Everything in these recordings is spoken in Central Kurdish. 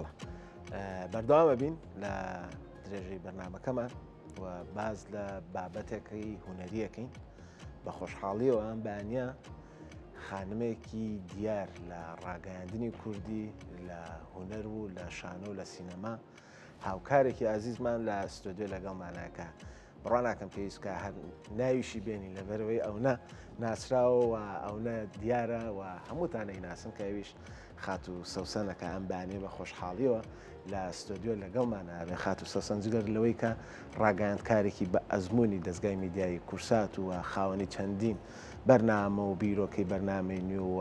بەڵێ بەردەوامە بین لە درێژەی بەرنامەکەمان و باز لە بابەتێکی هونەریەکەین بە خۆشحاڵیەوە ئەم بەیانیە خانمێکی دیار لە ڕاگەیاندنی کوردی لە هونەر و لە شانۆ و لە سینەما هاوکارێکی ئازیزمان لە ستۆدیۆ لەگەڵمانەکە بڕوان ناکەم پێویستکە هەر ناویشی بێنی لەبەرەوەی ئەوە ناسراوە و ئەوە دیارە و هەمووتانەی ناسن کەویش خات و سەوسەنەکە ئەم بەیانێ بە خۆشحاڵیەوە لە ستۆدیۆ لەگەڵمانە بێ خات و سەوسەن جگەر لەوەی کە ڕاگەیاندکارێکی بە ئەزمموی دەستگای میدیایی کورسات و خاوەنی چەندین بەرنامە و بیرۆکەی بەرنامەی نوێ و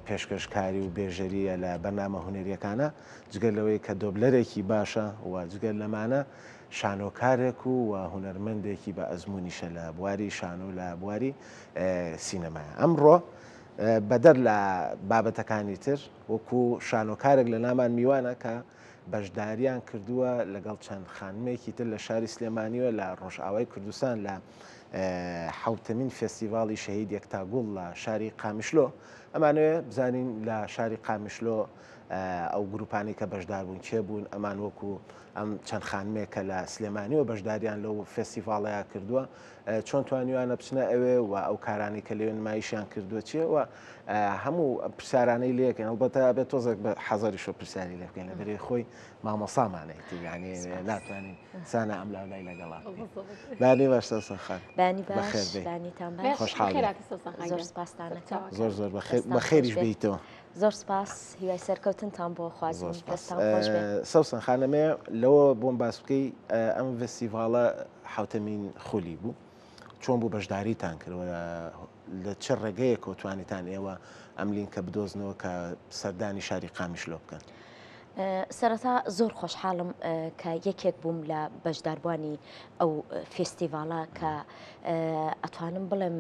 پێشکەشکاری و بێژەریە لە بەرنامە هونەریەکانە جگەر لەوەی کە دۆبلەرێکی باشە و جگەر لەمانە شانۆکارێک و هونەرمەندێکی بە ئەزممویشە لە بواری شانۆ لە بواری سینەمایە. ئەمڕۆ بەدەر لە بابەتەکانی تر وەکو شانۆکارێک لە نامان میوانە کە بەشداریان کردووە لەگەڵ چەند خانمێکی تر لە شاری سلێمانیوە لە ڕۆژئاوای کوردستان لە حوتەمین فێستیڤاڵی شەهید یەکتاگوڵ لە شاری قامیشلۆ. ئەمانوێ بزانین لە شاری قامیشلۆ ئەو گروپانی کە بەشدار بوون کێ بوون، ئەمان وەکو ئەم چەند خانمێکە لە سلێمانیەوە بەشداریان لەو فێستیڤاڵەیە کردووە چۆن توانیوانە بچنە ئەوێ و ئەو کارانی کە لێوێ نمایشیان کردووە چیەوە هەموو پرسیارانەی لێکەن ئەلبەتە بێت تۆزێک بە حەزاری شۆ پرسیاری لێ بکەین لەبەرەی خۆی مامۆسامانێتی یعنی ناتوانین سانە ئەم لاولای لەگەڵا بانی باش سەوسەن خان بانی باش بانیتان باش زۆر زۆر بە خێریش بیتەوە. زۆر سپاس هیوای سەرکەوتنتان بۆ خوازم دەستان خۆش بێت. سەوسەن خانەمێ لەوە بۆم باس بکەی ئەم فێستیڤاڵە حوتەمین خولی بوو چۆن بوو بەشداریتان کردوە لە چه ڕێگەیەکەوە توانیتان ئێوە ئەم لینکە بدۆزنەوە کە سەردانی شاری قامیشلۆ بکەن؟ سەرەتا زۆر خۆشحاڵم کە یەکێک بووم لە بەشداربوانی ئەو فێستیڤاڵە کە ئەتوانم بڵێم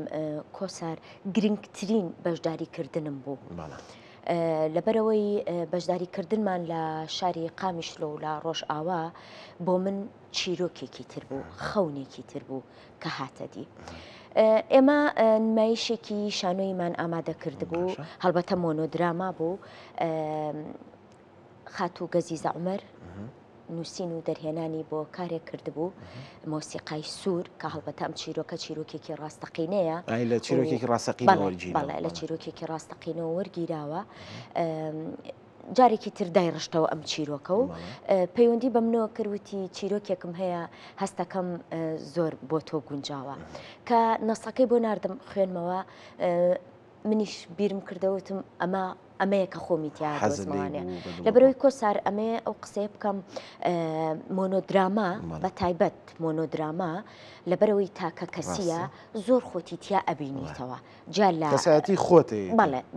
کۆسار گرنگترین بەشداریکردنم بوو. لەبەرەوەی بەشداریکردنمان لە شاری قامیشلۆ و لە ڕۆژئاوا بۆ من چیرۆکێکی تر بوو، خەونێکی تر بوو کە هاتەدی. ئێمە نمایشێکی شانۆیمان ئامادە کردبوو، هەڵبەتە مۆنۆدراما بوو. خاتو گەزیزە عومەر نووسین و دەرهێنانی بۆ کارێک کردبوو مۆسیقای سوور کە هەڵبەتە ئەم چیرۆکە چیرۆکێکی ڕاستەقینەیە لە چیرۆکێکی ڕاستەقینەوە لە چیرۆکێکی ڕاستەقینەوە وەرگیراوە. جارێکی تر دایڕشتەوە ئەم چیرۆکە و پەیوەندی بە منەوە کردوتی چیرۆکێکم هەیە هەستەکەم زۆر بۆ تۆ گونجاوە کە نەسەکەی بۆ ناردم خوێنمەوە. منیش بیرم کردەوتم ئەمەیەکە خۆمی تیا دۆزمەوانێ لەبەرەوەی کۆسار ئەمێ ئەو قسەیە بکەم مۆنۆدراما بە تایبەت مۆنۆدراما لەبەرەوەی تاکە کەسیە زۆر خۆتی تیا ئەبینیتەوە کەسایەتی خۆتی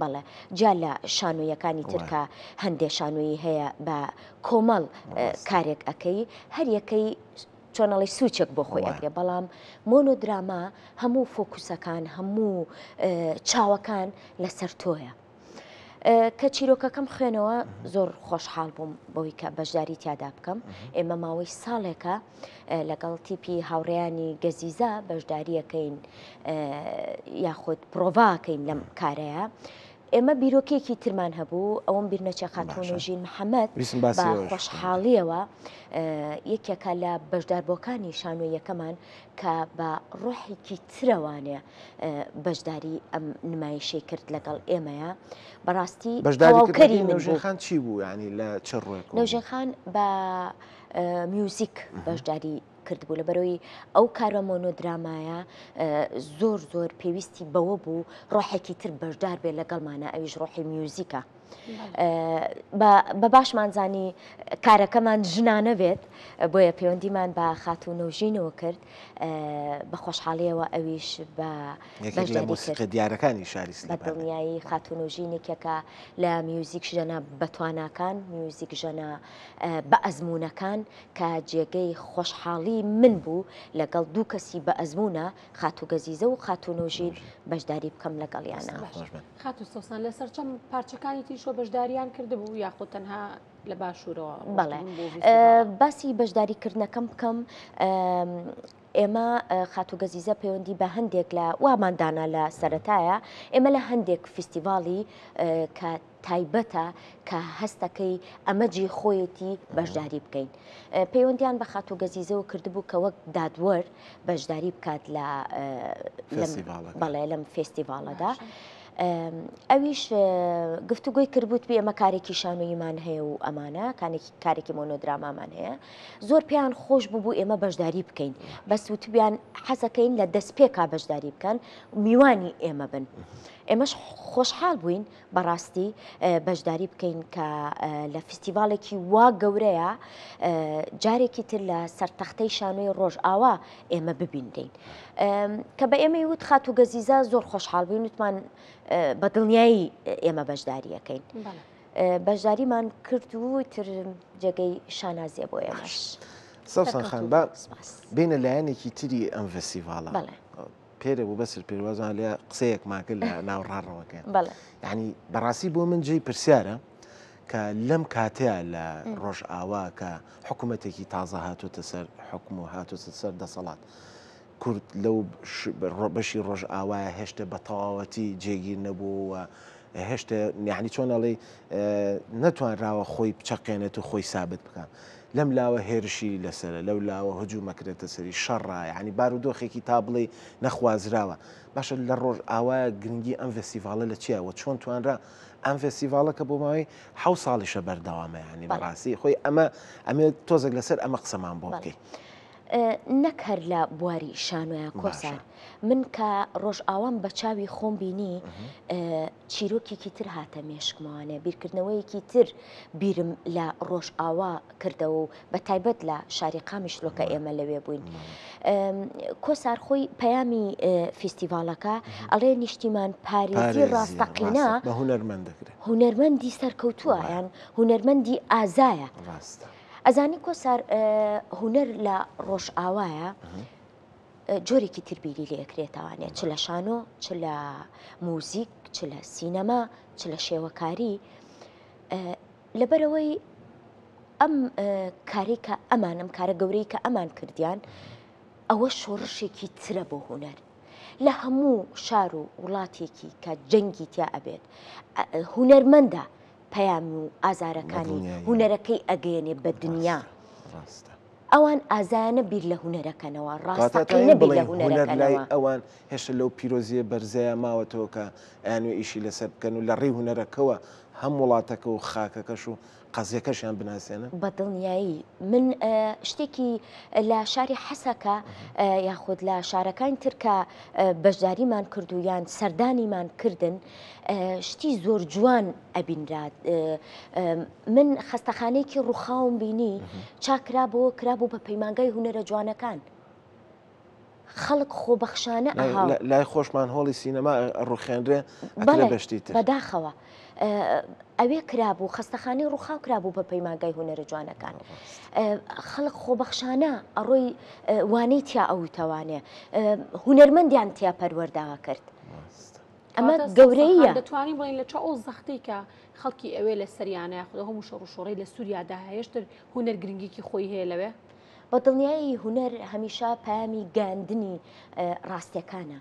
بەڵێ جا لە شانۆیەکانی ترکە هەندێک شانۆیی هەیە بە کۆمەڵ کارێک ئەەکەی هەر یەکەی چۆنەڵی سوچێک بۆ خۆی ئەگرێ، بەڵام مۆنۆدراما هەموو فۆکوسەکان هەموو چاوەکان لەسەر تۆیە. کە چیرۆکەکەم خوێنەوە زۆر خۆشحاڵ بووم بەوەی کە بەشداری تیادا بکەم. ئێمە ماوەی ساڵێکە لەگەڵ تیپی هاوڕێیانی گەزیزە بەشداریەکەین یاخود پرۆڤاکەین لەم کارەیە. ئێمە بیرۆکێکی ترمان هەبوو ئەوم بیرنەچێ خاتونۆژین محەممەد بە خۆشحاڵیەوە یەکێکە لە بەشداربووەکانی شانۆیەکەمان کە بە ڕۆحێکی ترەوانێ بەشداری ئەم نمایشەی کرد لەگەڵ ئێمەیە. بەڕاستی بەشداریکردنی نەوژێنخان چی بوو ینی لە چ ڕۆیەک؟ نەوژێنخان بە میوزیک بەشداری کردبوو لەبەرەوەی ئەو کارە مۆنۆدرامایە زۆر زۆر پێویستی بەوە بوو ڕۆحێکی تر بەشدار بێت لەگەڵمانە ئەویش ڕۆحی میوزیکە. بە باشمانزانی کارەکەمان ژنانە بێت بۆیە پەیوەندیمان بە خاتونۆژینەوە کرد بە خۆشحاڵیەوە ئەویش بە دیارەکانی شاری بە دڵنیایی خاتونۆژینێکێکە لە میوزیک ژەنە بەتواناکان میوزیک ژەنە بە ئەزمونونەکان کە جێگەی خۆشحاڵی من بوو لەگەڵ دوو کەسی بە ئەزمونە خاتو گەزیزە و خاتونۆژین بەشداری بکەم لەگەڵیانە. خاتو سەوسان لەسەر چەند پارچەکانی تیشۆ بەشداریان کردبوو یاخۆ تەنها لە باشوورەوە؟ بەڵێ باسی بەشداریکردنەکەم بکەم ئێمە خاتوگەزیزە پەیوەندی بە هەندێک لە واماندانا لە سەرەتایە ئێمە لە هەندێک فیستیڤاڵی کە تایبەتە کە هەستەکەی ئەمەجی خۆیەتی بەشداری بکەین. پەیوەندیان بە خاتوگەزیزەوە کردبوو کە وەک دادوەر بەشداری بکات بەڵێ لەم فێستیڤاڵەدا. ئەویش گفتوگۆی کردبووت بێ ئەمە کارێکی شانۆیمان هەیە و ئەمانە کارێکی مۆنۆدرامامان هەیە زۆر پێیان خۆش بوو ئێمە بەشداری بکەین بەس وتبیان حەزەکەین لە دەست پێکا بەشداری بکەن میوانی ئێمە بن. ئێمەش خۆشحاڵ بووین بەڕاستی بەشداری بکەین کە لە فستیڤالێکی وا گەورەیە جارێکی تر لە سەرتەختەی شانۆی ڕۆژئاوا ئێمە ببیندین کە بە ئێمە وت خاتوگەزیزە زۆر خۆشحاڵ بووین وتمان بە دڵنیایی ئێمە بەشداریەکەین. بەشداریمان کرد و تر جێگەی شانازیە بۆ ئێمەش. سەوسان خان بە بینە لایەنێکی تری ئەم فستیڤاڵە پێرە بوو بەسر پێوازان لێ قسەیەکمان کرد لە ناوڕاڕەوەکەن یعنی بەڕاستی بۆ من جێی پرسیارە کە لەم کاتەیە لە ڕۆژئاوا کە حکوومەتێکی تازە هاتوتە سەر حکوم و هاتوتە سەر دەسەڵات کورد لەو بەشی ڕۆژئاوایە هێشتا بە تەواوەتی جێگیر نەبووە هێشتا یعنی چۆن ئەڵێ نەتوانراوە خۆی بچەقێنێت و خۆی سابت بکە. لەم لاوە هێرشی لەسرە لەو لاوە هجوومەکرێتە سەری شەڕە یعنی بارودۆخێکی تا بڵێ نەخوازراوە. باشە لە ڕۆژئاوایە گرنگی ئەم فستیڤاڵە لە چیەوە چۆن توانرا ئەم فستیڤاڵەکە بۆ ماوەی 7 ساڵیشە بەردەوامە ینی بەڕاستی خۆی ئەمە تۆزێک لەسەر ئەمە قسەمان بۆ بکەین. نەک هەر لە بواری شانۆیە کۆسار من کە ڕۆژئاوام بە چاوی خۆم بینی چیرۆکێکی تر هاتە مێشکمەوانێ بیرکردنەوەیەکی تر بیرم لە ڕۆژئاوا کردەوە و بە تایبەت لە شاری قامیشلۆکە ئێمە لەوێ بووین. کۆسار خۆی پەیامی فستیڤالەکە ئەڵێ نیشتیمان پارێزی ڕاستەقینە هونەرمەندی سەرکەوتووە یان هونەرمەندی ئازایە. ئەزانی کۆسار هونەر لە ڕۆژئاوایە جۆرێکی تربیری لێ ئەکرێتەوانێت چ لە شانۆ چ لە موزیک چ لە سینەما چ لە شێوەکاری لەبەرەوەی ئەم کارێکە ئەمانم کارە گەورەی کە ئەمان کردیان ئەوە شۆڕشێکی ترە بۆ هونەر لە هەموو شار و وڵاتێکی کە جەنگی تیا ئەبێت هونەرمەندە پەیامی و ئازارەکانی هونەرەکەی ئەگەیەنێ بە دنیا ئەوان ئازانە بیر لە هونەرەکەنەوە ڕاستەقینە بیر لە هونەرەکەنەوە ئەوان هێشتا لەو پیرۆزیە بەرزەیە ماوەتەوە کە ئەیانوێ ئیشی لەسەر بکەن و لە ڕێی هونەرەکەوە هەم وڵاتەکە و خاکەکەش و قەزیەکەشیان بناسیێنە بە دڵنیایی من شتێکی لە شاری حەسەکە یاخود لە شارەکانی ترکە بەشداریمان کردویان سەردانیمان کردن شتی زۆر جوان ئەبینرات. من خەستەخانەیەکی ڕووخاوم بینی چاکرابەوە کرابوو بە پەیمانگای هونەرە جوانەکان خەڵک خۆبەخشانە لای خۆشمان هۆڵی سینەما ڕوخێنرێ بەشتی تر بەداخەوە ئەوێ کرابوو خەستەخانەی ڕووخاو کرابوو بە پەیمانگای هونەرە جوانەکان خەڵک خۆبەخشانە ئەڕۆی وانەی تیا ئەوتەوانێ هونەرمەندیان تیا پەروەرداوە کرد. ئەمە گەورەیە دەتوانین بڵین لە چ ئەو زەختەی کە خەڵکی ئەوێ لە سەریانە یاخود هەموو شەڕ لە سووریادا هەیەشتر هونەر گرنگێکی خۆی هەیە لەوێ. بە دڵنیایی هونەر هەمیشە پامی گاندنی ڕاستیەکانە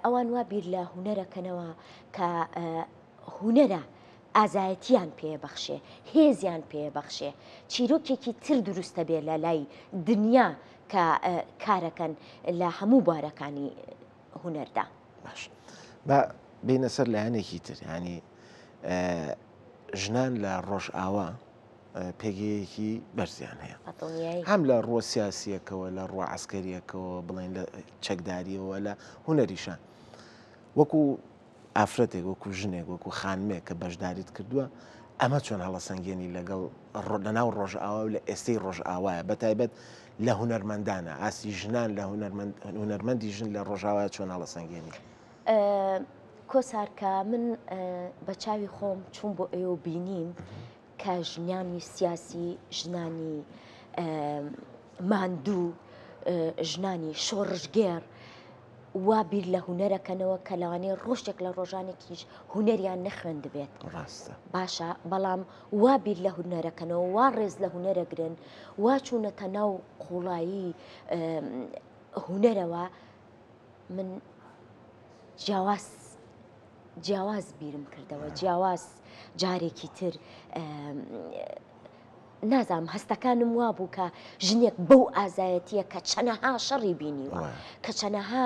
ئەوان وا بیر لە هونەرەکەنەوە کە هونەرە ئازایەتیان پێبەخشێ هێزیان پێبەخشێ چیرۆکێکی تر دروستە بێ لە لای دنیا کە کارەکەن لە هەموو بوارەکانی هونەردا. باش بە بینە سەر لایەنێکی تر ینی ژنان لە ڕۆژئاوا پێگەیەکی بەرزیان هەیە هەم لە ڕۆ سیاسیەکەوە لە ڕۆ عسکەریەکەوە بڵێن لە چەکداریەوە لە هونەریشان وەکو ئافرەتێک وەکو ژنێک وەکو خانمێک کە بەشداریت کردووە ئەمە چۆن هەڵەسەنگێنی لەگەڵ لەناو ڕۆژئاوا و لە ئێستەی ڕۆژئاوایە بەتایبەت لە هونەرمەندانە ئاسی ژنان لە هونەرمەندی ژن لە ڕۆژاوایە چۆن هەڵەسەنگێنی. کۆسارکە من بە چاوی خۆم چوون بۆ ئێوە بینیم کە ژنانی سیاسی ژنانی ماندوو ژنانی شۆڕژگێر وا بیر لە هونەرەکەنەوە کە لەوانەیە ڕۆژێک لە ڕۆژانێکیش هونەریان نەخوێند بێت باشە بەڵام وا بیر لە هونەرەکەنەوە وا ڕێز لە هونەرەگرن وا چوونەتە ناو قوڵایی هوەرەوە من جیاواز بیرم کردەوە جیاواز جارێکی تر نازام هەستەکانم وا بوو کە ژنێک بەو ئازایەتیە کە چەنەها شەڕی بینیوە کە چەنەها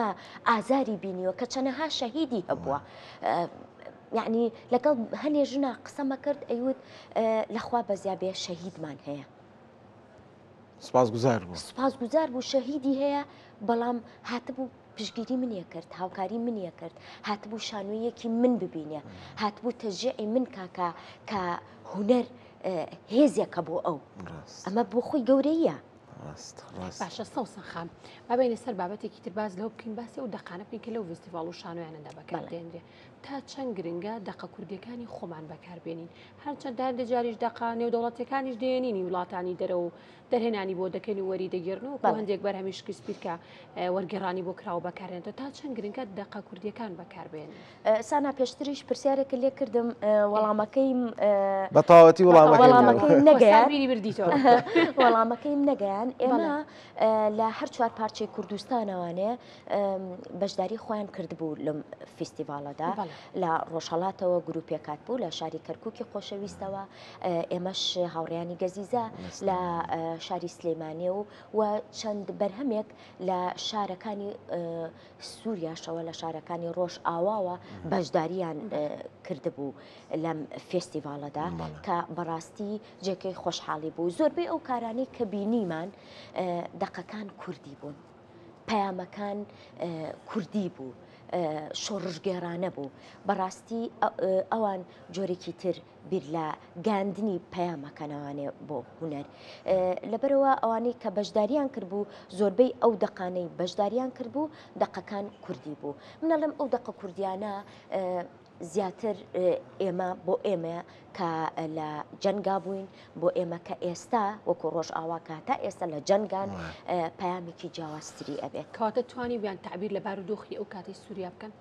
ئازاری بینیوە کە چەنەها شەهیدی هەبووە یعنی لەگەڵ هەنێ ژنە قسەمە کرد ئەیوت لەخوا بەزیابێ شەهیدمان هەیە سوپاسگوزار بوو شەهیدی هەیە بەڵام هاتبوو پشگیری منیە کرد هاوکاری منیە کرد هاتبوو شانۆیەکی من ببینێ هاتبوو تەژێعی من کاکە کە هونەر هێزێکە بۆ ئەو ئەمە بۆ خۆی گەورەیە باشە سەوسن خام بابینە سەر بابەتێکی تر باز لەو بکەین باسی ئەو دەقانە بکەین کە لەو فستیڤاڵ و شانۆیانەدا بەکاردێنرێ تا چەند گرنگە دەقە کوردیەکانی خۆمان بەکاربێنین هەرچەند دار دەجاریش دەقا نێودەوڵەتەکانیش دێنینی وڵاتانی دەرە و دەرهێنانی بۆ دەکەین و وەری دەگیرنەوە بۆ هەندێک بەر هەمیش کەسپیرکە وەرگێڕانی بۆ کراوە بەکارێنێتەوە تا چەند گرنگە دەقە کوردیەکان بەکاربێنین سانا پێشتریش پرسیارێکە لێ کردم وەڵامەکەیم بەتەواوەتی وەڵامەکەیم نەگەیان وەڵامەکەیم نەگەیان ئێمە لە هەر چوار پارچەی کوردستانەوانێ بەشداری خۆیان کردبوو لەم فستیڤالەدا لە ڕۆژهەڵاتەوە گروپێکات بوو لە شاری کەرکووکی خۆشەویستەوە ئێمەش هاوڕێیانی گەزیزە لە شاری سلێمانێ و چەند بەرهەمێک لە شارەکانی سووریاشەوە لە شارەکانی ڕۆژ ئاواوە بەشداریان کردبوو لەم فستیڤالەدا کە بەڕاستی جێکەی خۆشحاڵی بوو زۆربەی ئەو کارانەی کە بینیمان دەقەکان کوردی بوون پەیامەکان کوردی بوو شۆڕژگێڕانە بوو بەڕاستی ئەوان جۆرێکی تر بیر لە گاندنی پەیامەکەنەوانێ بۆ هونەر لەبەرەوە ئەوانەی کە بەشداریان کردبوو زۆربەی ئەو دەقانەی بەشداریان کردبوو دەقەکان کوردی بوو منەڵم ئەو دەقە کوردیانە زیاتر ئێمە بۆ ئێمە کە لە جەنگا بووین بۆ ئێمە کە ئێستا وەکو ڕۆژ ئاوا کە تا ئێستا لە جەنگان پەیامێکی جیاوازتری ئەبێت کەواتە توانی بیان تعبیر لە بارودۆخی ئەو کاتی سووریا بکەن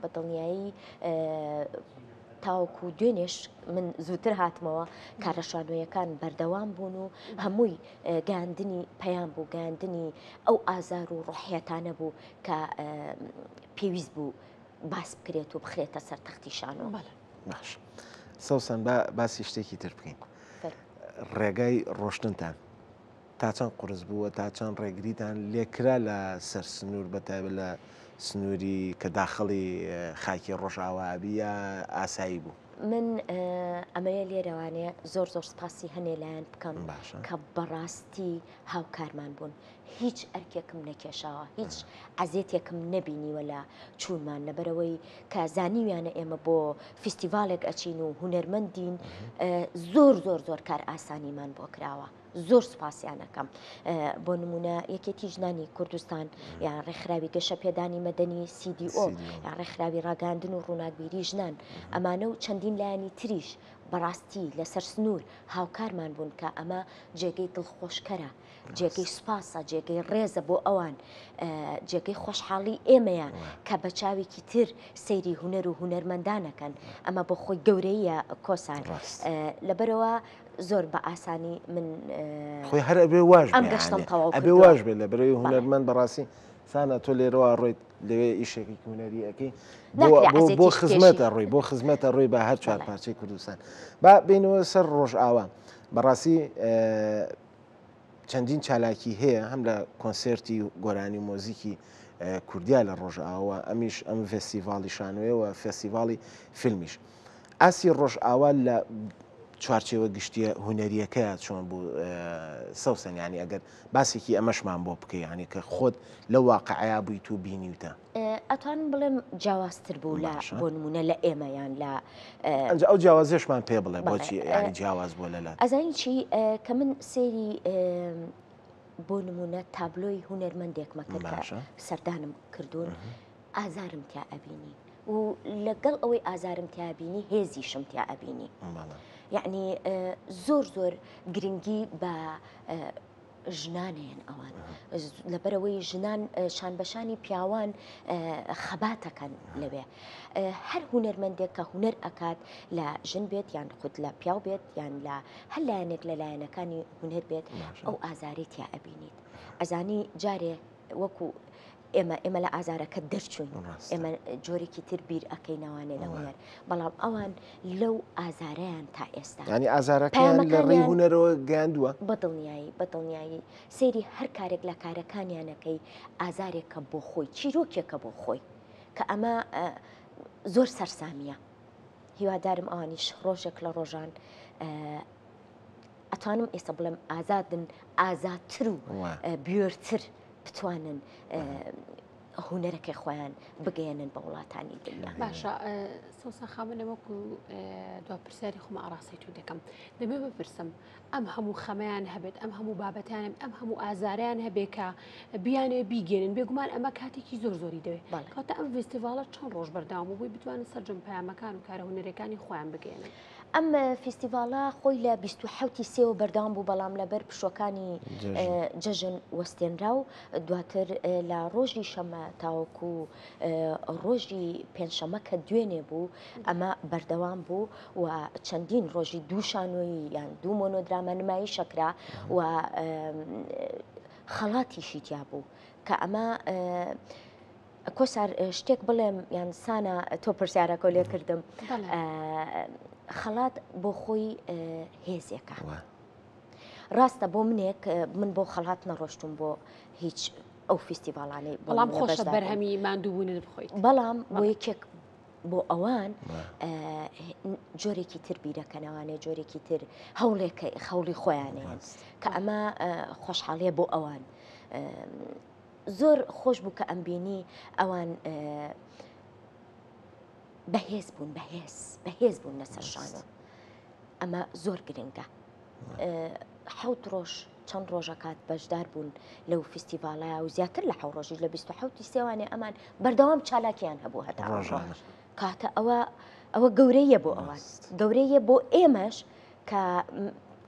بەدڵنیایی تاوەکو دوێنێش من زووتر هاتمەوە کارەشانۆیەکان بەردەوام بوون و هەمووی گاندنی پەیام بوو گاندنی ئەو ئازار و ڕۆحیەتانە بوو کە پێویست بوو باس بکرێت و بخرێتە سەر تەختی شانۆ باش سەوسن باسی شتێکی تر بکەین ڕێگای ڕۆشتنتان تا چەند قورس بووە تا چەند ڕێگریتان لێکرا لە سەر سنوور بەتایبەت لە سنووری کە داخڵی خاکی ڕۆژئاوابی یا ئاسایی بوو من ئەمەیە لێرەوانەیە زۆر سپاسی هەنێ لایەن بکەم کە بەڕاستی هاوکارمان بوون هیچ ئەرکێکم نەکێشاوە هیچ عەزیەتێکم نەبینیوە لە چوونمان لەبەرەوەی کە زانیویانە ئێمە بۆ فستیڤالێک ئەچین و هونەرمەندین زۆر کار ئاسانیمان بۆ کراوە زۆر سوپاسیانەکەم بۆ نمونە یەکێتی ژنانی کوردستان یان ڕێکخراوی گەشە پێدانی مەدەنی CDO یان ڕێکخراوی ڕاگاندن و ڕووناکبیری ژنان ئەمانە و چەندین لایەنی تریش بەڕاستی لەسەر سنوور هاوکارمان بوون کە ئەمە جێگەی دڵخۆشکەرە جێگەی سوپاسە جێگەی ڕێزە بۆ ئەوان جێگەی خۆشحاڵی ئێمەیە کە بە چاوێکی تر سەیری هونەر و هونەرمەندانەکەن ئەمە بۆ خۆی گەورەیە کۆسان لەبەرەوە زۆر بە ئاسانی من خۆی هەر ئەبێ واژ ئەم گەشتم تەواو ئەبێ واژ بێت لە بەرەوەی هونەرمەند بەڕاستی سانە تۆ لێرەوە ڕۆیت لەوێ ئیشێکی هونەری ئەەکەی بۆ خزمەتە ڕووی بۆ خزمەتە ڕووی بە هەر چوار پارچەی کوردستان با بینەوە سەر ڕۆژ ئاوا بەڕاستی چەندین چالاکی هەیە هەم لە کۆنسرتی گۆرانی مۆزیکی کوردیا لە ڕۆژ ئاوا ئەمیش ئەم فستیڤاڵی شانۆیەوە فستیڤاڵی فیلمیش ئاسی ڕۆژ ئاوا لە چوارچێوە گشتیە هونەریەکە چۆن بوو سەوسن ینی ئەگەر باسێکی ئەمەشمان بۆ بکەی ینی کە خۆت لە واقعیا بوویت و بینیوتە ئەتوانم بڵێم جیاوازتر بوو لە بۆ نمونە لە ئێمەیان لە ئەو جیاوازێشمان پێ بڵێ بۆچی ینی جیاواز بۆ لەلات ئەزانی چی کە من سێری بۆ نمونە تابلۆی هونەرمەندێکمە کرد سەردانم کردوون ئازارم تیا ئەبینی و لەگەڵ ئەوەی ئازارم تیابینی هێزیشم تیا ئەبینی یعنی زۆر گرنگی بە ژنانێن ئەوان لەبەرەوەی ژنان شانبەشانی پیاوان خەباتەکەن لەوێ هەر هونەرمەندێک کە هونەر ئەکات لە ژن بێت یان خود لە پیاو بێت یان لە هەر لایەنێک لە لایەنەکانی هونەر بێت ئەو ئازاری تیا ئەبینیت ئەزانی جارێ وەکو ئێمە لە ئازارەکە دەرچوین ئێمە جۆرێکی تر بیر ئەەکەینەوانێ لە هوەر بەڵام ئەوان لەو ئازارەیان تا ئێستا ینی ئازارەکەیان لە ڕێی هوەرەوە گەاندووە بەدڵنیایی سەیری هەر کارێک لە کارەکانیانەکەی ئازارێکە بۆ خۆی چیرۆکێکە بۆ خۆی کە ئەمە زۆر سەرسامیە هیوادارم ئەوانیش ڕۆژێک لە ڕۆژان ئەتوانم ئێستا بڵێم ئازادن ئازادتر و بێرتر بتوانن هوەرەکەی خۆیان بگەێنن بە وڵاتانی دنیا. باشە سۆسان خامنە وەکو دو پرسیاری خۆمە ئاراسی تو دەکەم دەبێ بپرسم ئەم هەموو خەمەیان هەبێت ئەم هەموو بابەتیان ئەم هەموو ئازاریان هەبێ کە بیانێ بیگەێنن بێگومان ئەمە کاتێکی زۆری دەوێت کاتە ئەم فستیڤالە چەند ڕۆژ بەردەوام بووی بتوانن سەرجەم پەیامەکان و کارە هوەرەکانی خۆیان بگەێنن. ئەم فستیڤالە خۆی لە 27 سێوە بەردەوام بوو بەڵام لەبەر پشوەکانی جەژن وەستێنرا و دواتر لە ڕۆژی شەمە تاوەکو ڕۆژی پێنجشەمە کە دوێنێ بوو ئەمە بەردەوام بوو و چەندین ڕۆژی دوو شانۆیی یان دوو مۆنۆدرامە نمایی شەکرا و خەڵاتیشی تیا بوو کە ئەمە کۆسار شتێک بڵێم یان سانە تۆ پرسیارەکە لێ کردم خەڵات بۆ خۆی هێزێکە ڕاستە بۆ منێک من بۆ خەڵات نەڕۆشتم بۆ هیچ ئەو فستیڤالانەی بەڵام خۆشە بەرهەمی ماندووبوونت بخۆیت بەڵام بۆ یەکێک بۆ ئەوان جۆرێکی تر بیرەکەنەوانێ جۆرێکی تر خەوڵی خۆیانەیە کە ئەمە خۆشحاڵیە بۆ ئەوان زۆر خۆش بوو کە ئەمبینی ئەوان بەهێز بوون لەسەر شانۆ ئەمە زۆر گرنگە حەوت ڕۆژ چەند ڕۆژەکات بەشدار بوون لەو فستیڤالایە و زیاتر لە حەوت ڕۆژی لە 27 سێوانێ ئەمان بەردەوام چالاکیان هەبوو هەتا کاتە ئەوە گەورەیە بۆ ئەوان گەورەیە بۆ ئێمەش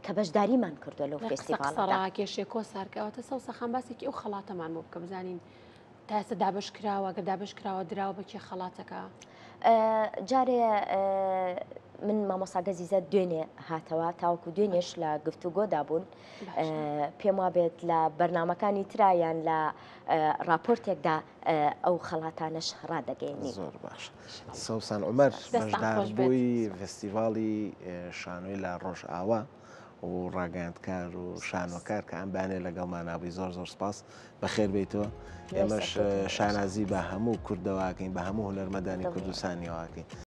کە بەشداریمان کردووە لەو فستیڤالەدا کێشێ کۆسارکەوەتە سەوسەخان باسێکی ئەو خەڵاتەمان بۆ بکە بزانین تا ئێستا دابش کراوە گە دابش کراوە دراوە بەکێ خەڵاتەکە جارێ من مامۆستا گەزیزە دوێنێ هاتەوە تاوەکو دوێنێش لە گفتوگۆدا بوون پێم وابێت لە بەرنمەکانی ترایان لە راپۆرتێکدا ئەو خەڵاتانش ڕادەگەێنی. زۆر باش سەوسان عومەر بەشداربووی فستیڤاڵی شانۆی لە ڕۆژئاوا و ڕاگەاندکار و شانۆکار کە ئەم بانێ لەگەڵمانابووی زۆر سپاس بەخێر بیتەوە ئێمەش شانازی بە هەموو کوردەواکەین بە هەموو هونەرمەندانی کوردستانیەوەکەین.